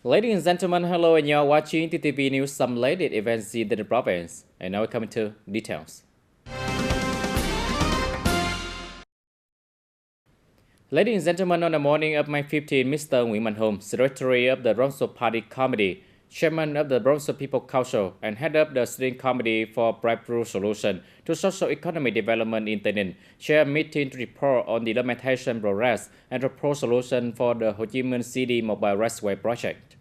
Ladies and gentlemen, hello, and you're watching TTV News, some latest events in the province. And now we come into details. Ladies and gentlemen, on the morning of May 15, Mr. Nguyễn Mạnh Hùng, Secretary of the Bronzo Party Committee, Chairman of the Bronzo People Council, and Head of the Steering Committee for Breakthrough Solution to Social Economic Development in TayNinh, chair a meeting to report on the implementation progress and propose solution for the Ho Chi Minh City Mobile Raceway project.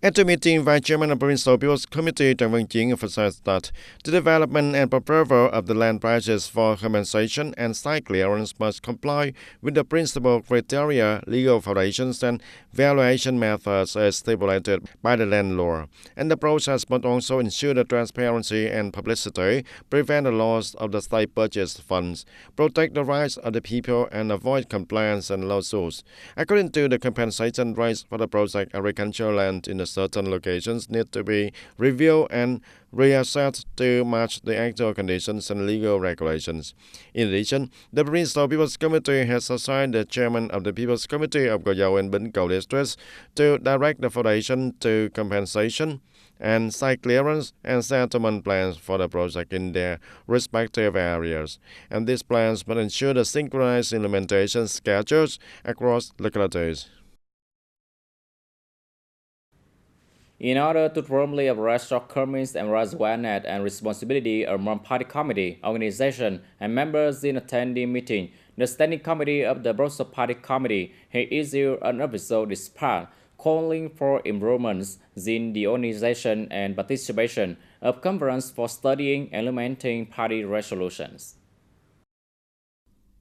At the meeting, Vice Chairman of Provincial People's Committee Trần Văn Chiến emphasized that the development and approval of the land prices for compensation and site clearance must comply with the principal criteria, legal foundations, and valuation methods as stipulated by the land law. And the process must also ensure the transparency and publicity, prevent the loss of the state budget funds, protect the rights of the people, and avoid complaints and lawsuits. According to the compensation rates for the project, agricultural land in the certain locations need to be reviewed and reassessed to match the actual conditions and legal regulations. In addition, the Provincial People's Committee has assigned the chairman of the People's Committee of Go Dầu and Binh Cầu districts to direct the foundation to compensation and site clearance and settlement plans for the project in their respective areas. And these plans must ensure the synchronized implementation schedules across localities. In order to firmly address shortcomings and raise awareness and responsibility among party committee, organization, and members in attending meeting, the Standing Committee of the Bronzo Party Committee has issued an official dispatch calling for improvements in the organization and participation of conference for studying and implementing party resolutions.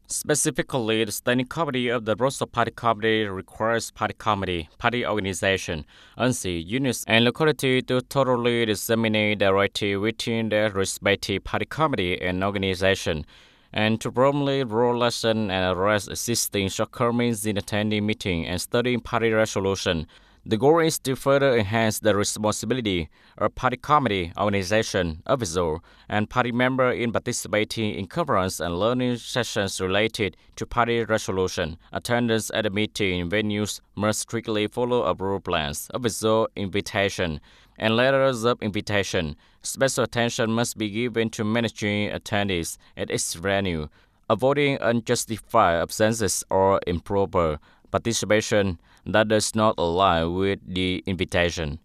Specifically, the Standing Committee of the Bronzo Party Committee requires party committee, party organization, ANC, units, and locality to thoroughly disseminate directive within their respective party committee and organization, and to promptly draw lessons and address existing shortcomings in attending meeting and studying party resolution. The goal is to further enhance the responsibility of party committee, organization, officer, and party member in participating in conference and learning sessions related to party resolution. Attendance at the meeting venues must strictly follow approved plans, officer invitation, and letters of invitation. Special attention must be given to managing attendees at its venue, avoiding unjustified absences or improper participation that does not align with the invitation.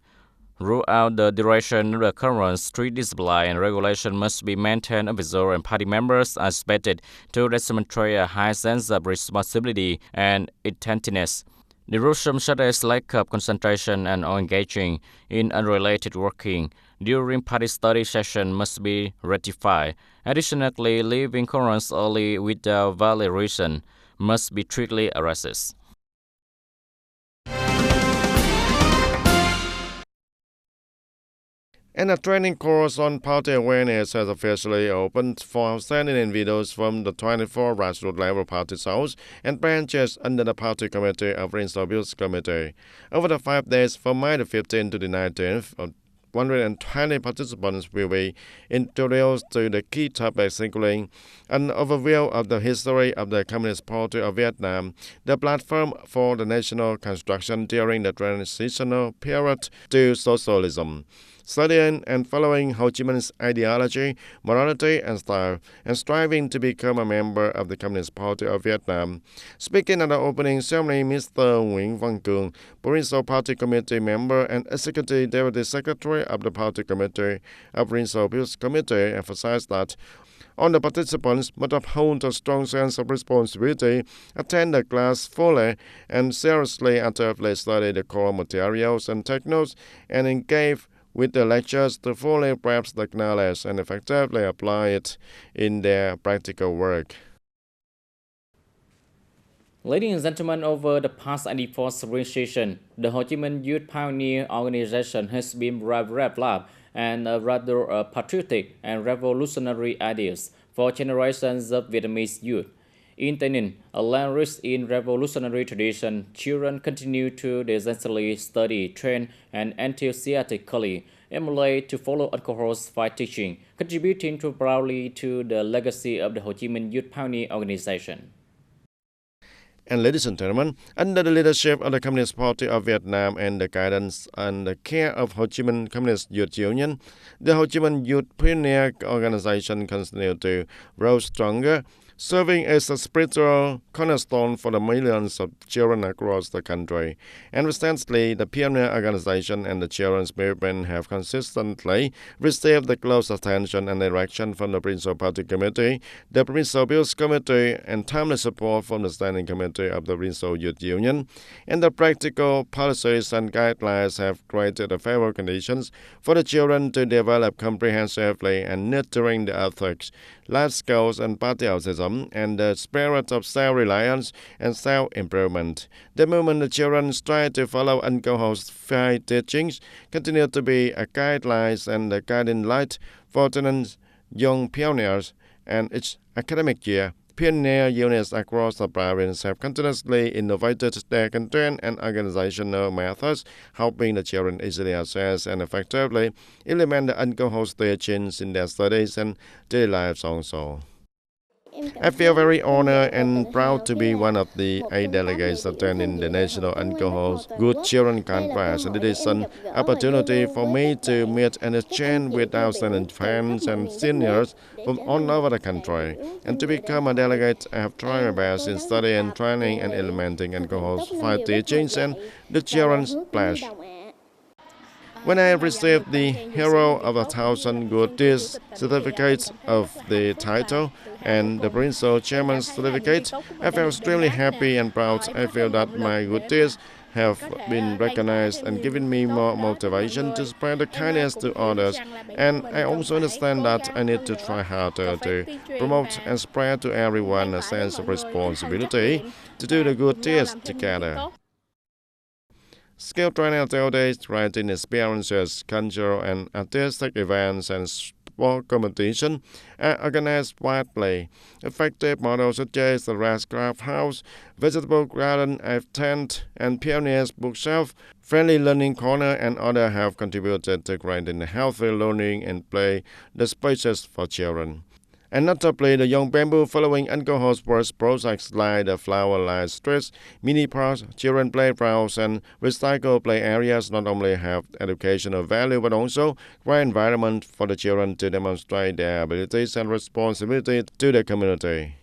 Throughout the duration of the conference, strict discipline and regulation must be maintained. Officers and party members are expected to demonstrate a high sense of responsibility and attentiveness. The rules such as lack of concentration and engaging in unrelated working during party study session must be rectified. Additionally, leaving conference early without valid reason must be strictly arrested. And a training course on party awareness has officially opened for outstanding individuals from the 24 grassroots level party cells and branches under the party committee of Provincial People's Committee. Over the 5 days from May the 15th to the 19th, 120 participants will be introduced to the key topics, including an overview of the history of the Communist Party of Vietnam, the platform for the national construction during the transitional period to socialism, studying and following Ho Chi Minh's ideology, morality, and style, and striving to become a member of the Communist Party of Vietnam. Speaking at the opening ceremony, Mr. Nguyễn Văn Cường, Provincial Party Committee member and Executive Deputy Secretary of the Party Committee of Provincial People's Committee, emphasized that all the participants must uphold a strong sense of responsibility, attend the class fully, and seriously actively study the core materials and techniques, and engage with the lectures to fully grasp the knowledge and effectively apply it in their practical work. Ladies and gentlemen, over the past 94 spring session, the Ho Chi Minh Youth Pioneer Organization has been developed and rather patriotic and revolutionary ideas for generations of Vietnamese youth. In TayNinh, a land rich in revolutionary tradition, children continue to diligently study, train, and enthusiastically emulate to follow Uncle by teaching, contributing proudly to the legacy of the Ho Chi Minh Youth Pioneer Organization. And ladies and gentlemen, under the leadership of the Communist Party of Vietnam and the guidance and the care of Ho Chi Minh Communist Youth Union, the Ho Chi Minh Youth Pioneer Organization continued to grow stronger, serving as a spiritual cornerstone for the millions of children across the country. And recently, the Pioneer Organization and the Children's Movement have consistently received the close attention and direction from the Provincial Party Committee, the Provincial Bills Committee, and timely support from the Standing Committee of the Provincial Youth Union. And the practical policies and guidelines have created the favorable conditions for the children to develop comprehensively and nurturing the ethics, life skills, and patriotism, and the spirit of self-reliance and self-improvement. The moment the children strive to follow Uncle Ho's five teachings, continue to be a guidelines and a guiding light for tenants, young pioneers, and each academic year. Pioneer units across the province have continuously innovated their content and organizational methods, helping the children easily access and effectively implement the Uncle Ho's teachings in their studies and daily lives also. I feel very honored and proud to be one of the 8 delegates attending the National Uncle Ho's Good Children Conference. It is an opportunity for me to meet and exchange with outstanding fans and seniors from all over the country. And to become a delegate, I have tried my best in studying, training, and implementing Uncle Ho's 5 teachings and the Children's Pledge. When I received the Hero of 1,000 Good Deeds certificate of the title and the Provincial Chairman's certificate, I felt extremely happy and proud. I feel that my good deeds have been recognized and given me more motivation to spread the kindness to others. And I also understand that I need to try harder to promote and spread to everyone a sense of responsibility to do the good deeds together. Skill training activities, writing experiences, cultural and artistic events, and sport competition are organized widely. Effective models such as the Rice Craft House, Vegetable Garden, tent, and Pioneers Bookshelf, Friendly Learning Corner, and others have contributed to creating healthy learning and play the spaces for children. And notably, the Young Bamboo following Uncle Ho's first projects like the Flower Light Streets, mini parks, children playgrounds, and recycle play areas not only have educational value but also great environment for the children to demonstrate their abilities and responsibility to the community.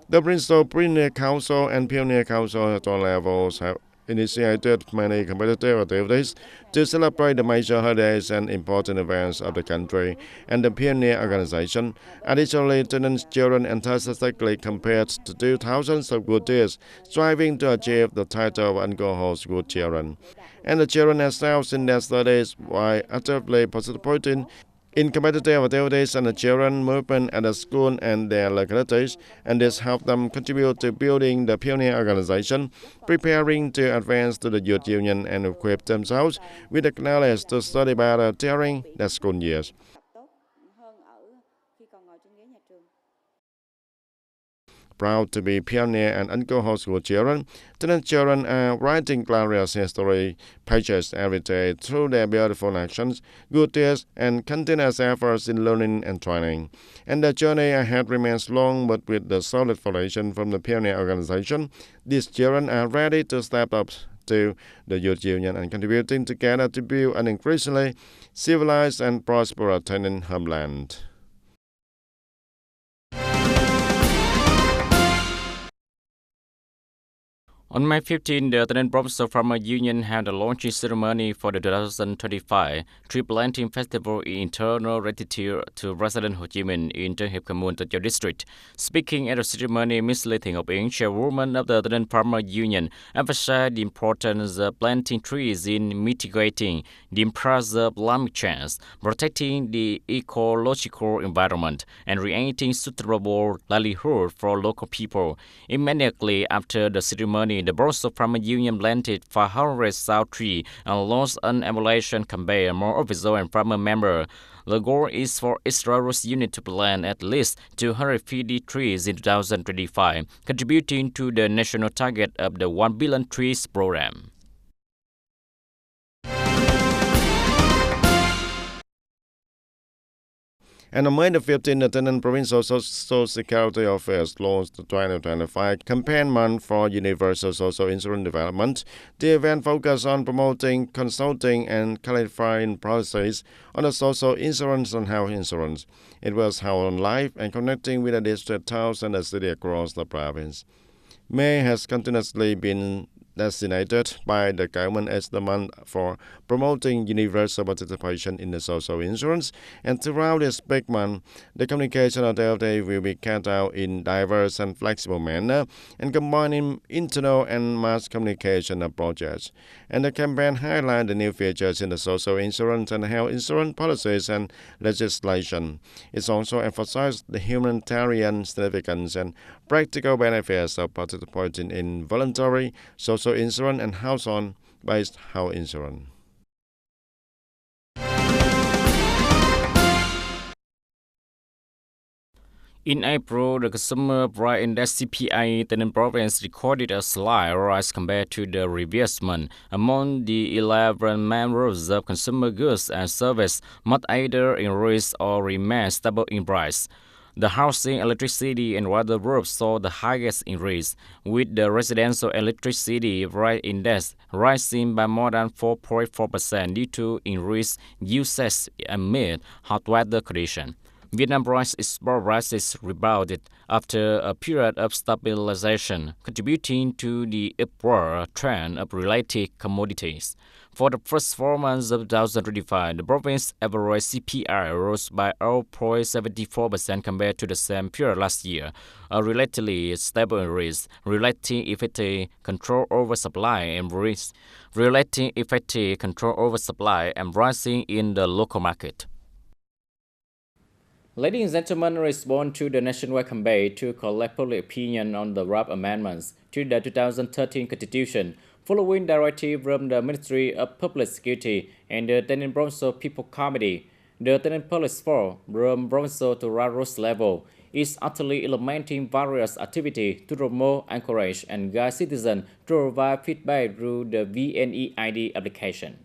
The Provincial Pioneer Council and Pioneer Council at all levels have initiated many competitive activities to celebrate the major holidays and important events of the country and the Pioneer Organization. Additionally, tenants children enthusiastically compared to do thousands of good deeds, striving to achieve the title of Uncle Ho's Good Children. And the children themselves in their studies while actively participating in competitive activities and the children movement at the school and their localities, and this helped them contribute to building the Pioneer Organization, preparing to advance to the Youth Union and equip themselves with the knowledge to study better during their school years. Proud to be pioneer and Uncle Ho's Good Children, tenant children are writing glorious history pages every day through their beautiful actions, good deeds, and continuous efforts in learning and training. And the journey ahead remains long, but with the solid foundation from the Pioneer Organization, these children are ready to step up to the Youth Union and contributing together to build an increasingly civilized and prosperous TayNinhTV homeland. On May 15, the Thailand Provincial Farmer Union had a launching ceremony for the 2025 Tree Planting Festival in internal gratitude to resident Ho Chi Minh in Tân Hiệp Commune, Tokyo District. Speaking at the ceremony, Ms. Lê Thị Ngọc Yến, chairwoman of the Thailand Farmer Union, emphasized the importance of planting trees in mitigating the impacts of climate change, protecting the ecological environment, and creating suitable livelihood for local people. Immediately after the ceremony, the Provincial Farmer Union planted 500 south trees and launched an evaluation campaign among officials and farmer members. The goal is for each rural unit to plant at least 250 trees in 2025, contributing to the national target of the 1 billion trees program. And on May the 15th, the Taynan Provincial Social Security Office launched the 2025 campaign month for universal social insurance development. The event focused on promoting, consulting, and clarifying policies on the social insurance and health insurance. It was held on live and connecting with the district towns and the city across the province. May has continuously been designated by the government as the month for promoting universal participation in the social insurance, and throughout this big month, the communication of the day will be carried out in diverse and flexible manner and combining internal and mass communication approaches. And the campaign highlights the new features in the social insurance and health insurance policies and legislation. It also emphasized the humanitarian significance and practical benefits of participating in voluntary social insurance and household-based health insurance. In April, the consumer price index CPI Taynan province recorded a slight rise compared to the previous month. Among the 11 main groups of consumer goods and services, must either increase or remain stable in price. The housing, electricity, and water groups saw the highest increase, with the residential electricity price index rising by more than 4.4% due to increased usage amid hot weather conditions. Vietnam rice export prices rebounded after a period of stabilization, contributing to the upward trend of related commodities. For the first 4 months of 2025, the province's average CPI rose by 0.74% compared to the same period last year, a relatively stable increase, relating effective control over supply and rising in the local market. Ladies and gentlemen, respond to the nationwide campaign to collect public opinion on the draft amendments to the 2013 Constitution, following directive from the Ministry of Public Security and the Taynan Provincial People Committee. The Taynan Police Force, from provincial to grassroots level, is actively implementing various activities to promote, encourage, and guide citizens to provide feedback through the VNEID application.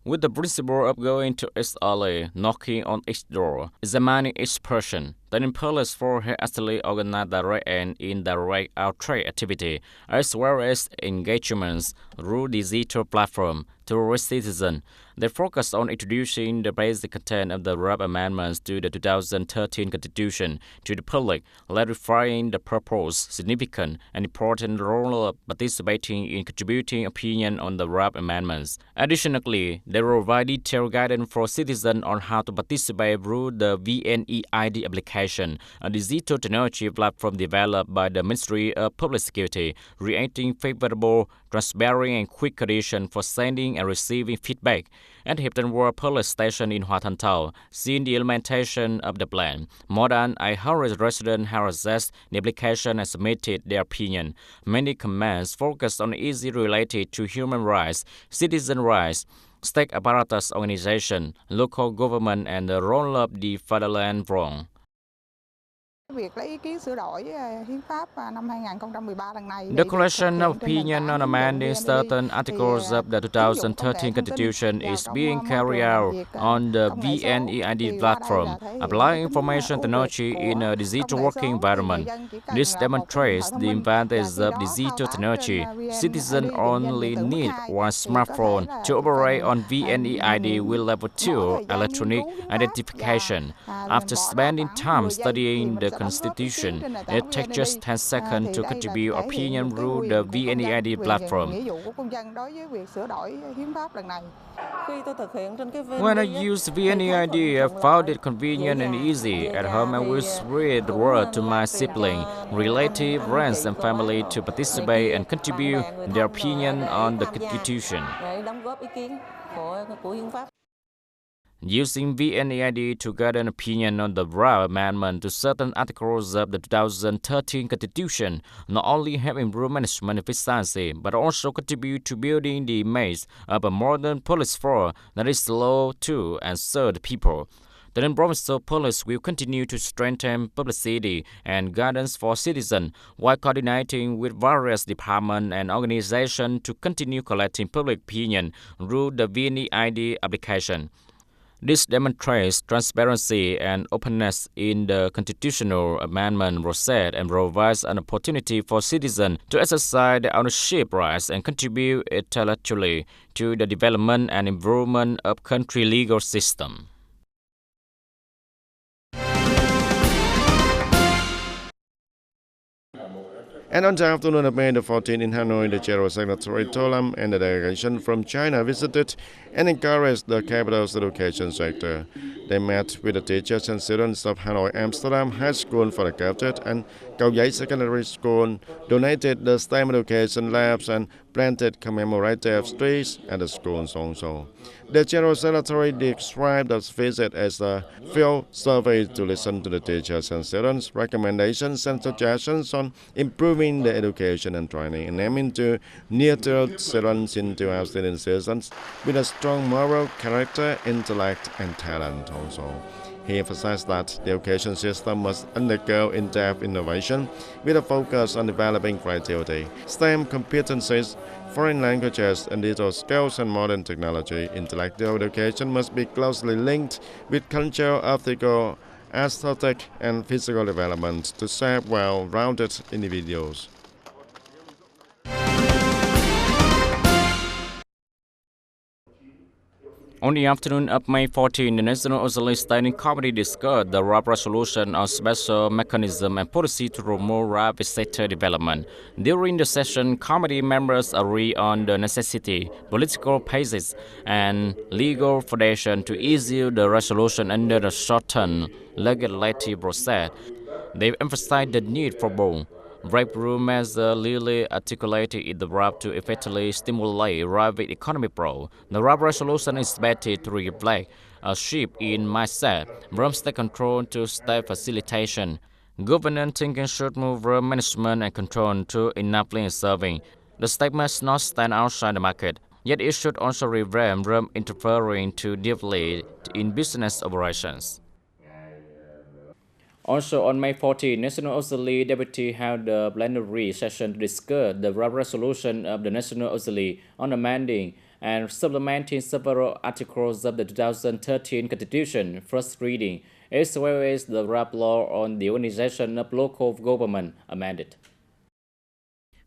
With the principle of going to each alley, knocking on each door, examining each person, Taynan Police Force has actually organized direct and indirect outreach activity, as well as engagements through digital platform to citizens. They focus on introducing the basic content of the draft amendments to the 2013 Constitution to the public, clarifying the purpose, significance, and important role of participating in contributing opinion on the draft amendments. Additionally, they provide detailed guidance for citizens on how to participate through the VNEID application, a digital technology platform developed by the Ministry of Public Security, creating favorable, transparent, and quick conditions for sending and receiving feedback. At Hiệp World Police Station in Hoa Thanh Thao, since the implementation of the plan, more than 100 residents have accessed the application and submitted their opinion. Many comments focused on issues related to human rights, citizen rights, state apparatus organization, local government, and the role of the fatherland wrong. Việc lấy ý kiến sửa đổi hiến pháp năm 2013 lần này. The collection of opinion on amending certain articles of the 2013 Constitution is being carried out on the VNEID platform, applying information technology in a digital working environment. This demonstrates the advantage of digital technology. Citizens only need one smartphone to operate on VNEID with level 2 electronic identification. After spending time studying the Constitution, it takes just 10 seconds to contribute opinion through the VNEID platform. When I use VNEID, I found it convenient and easy. At home, I will spread the word to my siblings, relatives, friends, and family to participate and contribute their opinion on the Constitution. Using VNEID to get an opinion on the draft amendment to certain articles of the 2013 Constitution not only help improve management efficiency, but also contribute to building the image of a modern police force that is loyal to and serve the people. The provincial police will continue to strengthen publicity and guidance for citizens while coordinating with various departments and organizations to continue collecting public opinion through the VNEID application. This demonstrates transparency and openness in the constitutional amendment process and provides an opportunity for citizens to exercise their ownership rights and contribute intellectually to the development and improvement of country legal system. And on the afternoon of May the 14th in Hanoi, the General Secretary Tolam and the delegation from China visited and encouraged the capital's education sector. They met with the teachers and students of Hanoi Amsterdam High School for the Gifted and Cao Giấy Secondary School, donated the STEM education labs and planted commemorative trees at the schools also. The General Secretary described the visit as a field survey to listen to the teachers and students' recommendations and suggestions on improving the education and training and aiming to nurture students into outstanding citizens with a strong moral character, intellect, and talent also. He emphasized that the education system must undergo in-depth innovation with a focus on developing creativity, STEM competencies, foreign languages and digital skills and modern technology. Intellectual education must be closely linked with cultural, ethical, aesthetic, and physical development to shape well-rounded individuals. On the afternoon of May 14, the National Assembly Standing Committee discussed the draft resolution on special mechanism and policy to promote private sector development. During the session, committee members agreed on the necessity, political basis, and legal foundation to issue the resolution under the short-term legislative process. They emphasized the need for both breakthrough measures clearly articulated in the draft to effectively stimulate private economic growth. The draft resolution is expected to reflect a shift in mindset from state control to state facilitation. Government thinking should move from management and control to enabling serving. The state must not stand outside the market, yet it should also refrain from interfering too deeply in business operations. Also on May 14, National Assembly Deputy held a plenary session to discuss the draft resolution of the National Assembly on amending and supplementing several articles of the 2013 Constitution, first reading, as well as the draft law on the organization of local government amended.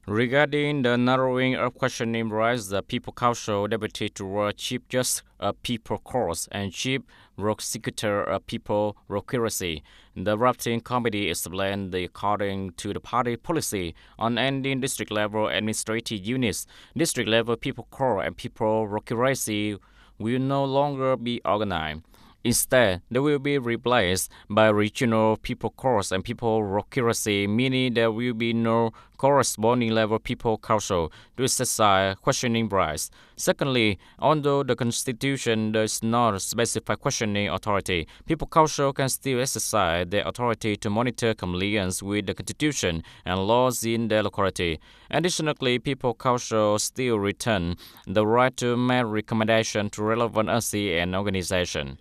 Regarding the narrowing of questioning rights, the People Council Deputy to Chief Justice of People Courts and Chief Prosecutor of People Procuracy, the drafting committee explained that according to the party policy on ending district-level administrative units, district-level People Court and People Procuracy will no longer be organized. Instead, they will be replaced by regional people courts and people procuracy, meaning there will be no corresponding level people council to exercise questioning rights. Secondly, although the Constitution does not specify questioning authority, people council can still exercise their authority to monitor compliance with the Constitution and laws in their locality. Additionally, people council still retain the right to make recommendations to relevant agencies and organizations.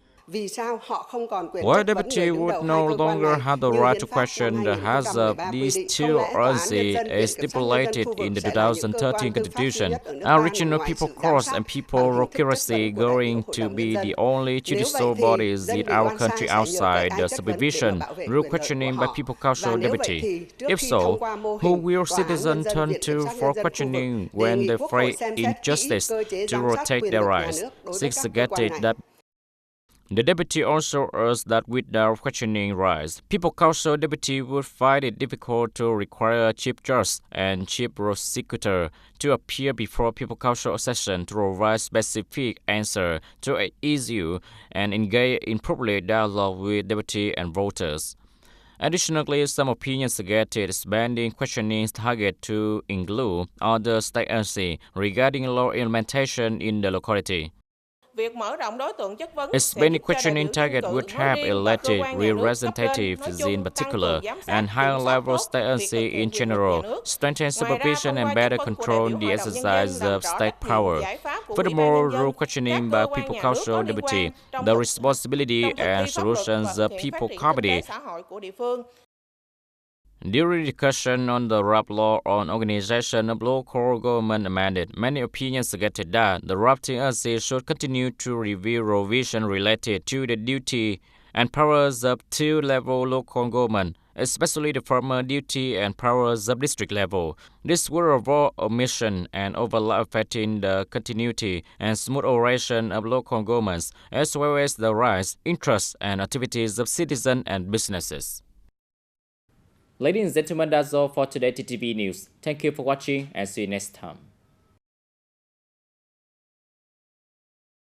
Why deputy would no longer have the right to question the heads of these two agencies as stipulated in the 2013 Constitution? Are regional people courts and people procuracy going to be the only judicial bodies in our country outside the supervision through questioning by people council deputy? If so, who will citizens turn to for questioning when they face injustice to protect their rights? Six suggested that the deputy also urged that without questioning rights, People Council deputy would find it difficult to require Chief Justice and Chief Prosecutor to appear before People Council session to provide specific answer to an issue and engage in public dialogue with deputy and voters. Additionally, some opinions suggested expanding questioning target to include other state agencies regarding law implementation in the locality. Expanding questioning target would have elected representatives in particular and higher-level state agencies in general, strengthen supervision and better control the exercise of state power. Furthermore, through questioning by People Council deputy, the responsibility and solutions of People Committee During discussion on the draft law on organization of local government amended, many opinions suggested that the drafting agency should continue to review provisions related to the duty and powers of two-level local government, especially the former duty and powers of district level. This would avoid omission and overlap affecting the continuity and smooth operation of local governments, as well as the rights, interests, and activities of citizens and businesses. Ladies and gentlemen, that's all for today TTV News. Thank you for watching and see you next time.